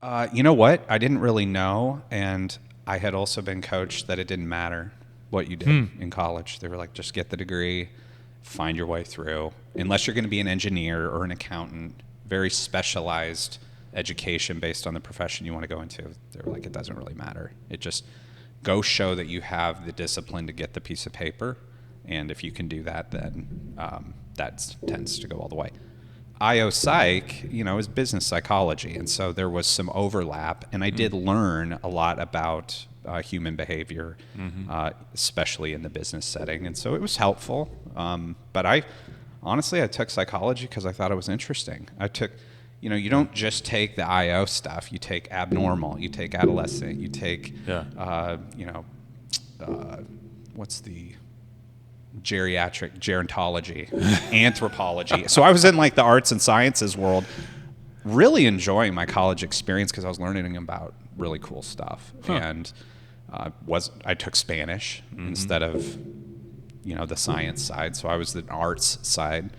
You know what? I didn't really know, and I had also been coached that it didn't matter what you did in college. They were like, just get the degree, find your way through. Unless you're going to be an engineer or an accountant, very specialized education based on the profession you want to go into. They were like, it doesn't really matter. It just go show that you have the discipline to get the piece of paper, and if you can do that, then that tends to go all the way. IO Psych, is business psychology, and so there was some overlap, and I did learn a lot about human behavior, especially in the business setting, and so it was helpful. But I took psychology because I thought it was interesting. I took, you don't just take the IO stuff. You take abnormal, you take adolescent, you take, what's the geriatric gerontology, anthropology. So I was in like the arts and sciences world, really enjoying my college experience because I was learning about really cool stuff. And I took Spanish instead of the science side. So I was the arts side.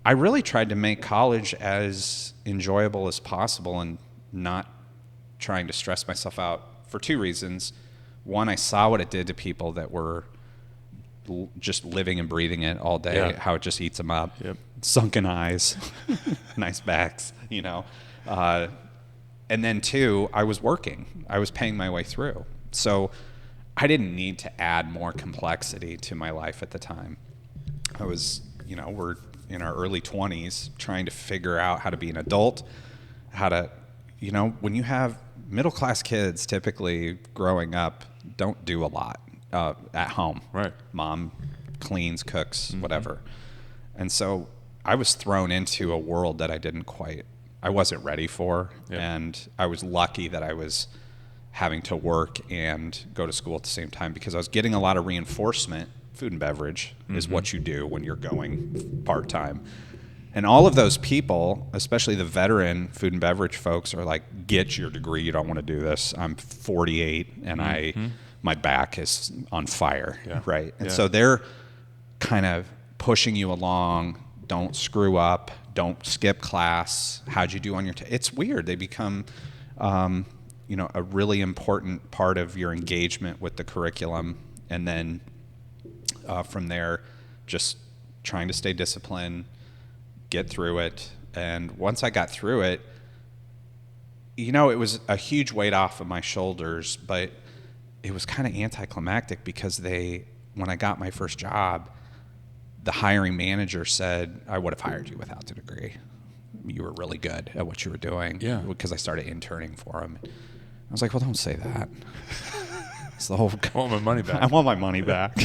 I really tried to make college as enjoyable as possible and not trying to stress myself out for two reasons. One, I saw what it did to people that were just living and breathing it all day, how it just eats them up. Yep. Sunken eyes, nice backs, And then two, I was working. I was paying my way through. So I didn't need to add more complexity to my life at the time. I was, we're in our early 20s trying to figure out how to be an adult, how to, when you have middle-class kids typically growing up don't do a lot at home. Right. Mom cleans, cooks, whatever. And so I was thrown into a world that I wasn't ready for. Yep. And I was lucky that I was having to work and go to school at the same time because I was getting a lot of reinforcement. Food and beverage is what you do when you're going part-time. And all of those people, especially the veteran food and beverage folks, are like, get your degree. You don't want to do this. I'm 48 and my back is on fire, right? And so they're kind of pushing you along. Don't screw up. Don't skip class. How'd you do on your It's weird. They become, a really important part of your engagement with the curriculum. And then from there, just trying to stay disciplined, get through it. And once I got through it, it was a huge weight off of my shoulders, but it was kind of anticlimactic because when I got my first job, the hiring manager said, I would have hired you without the degree. You were really good at what you were doing. Yeah. Because I started interning for him. I was like, well, don't say that. It's the whole. I want my money back. I want my money back.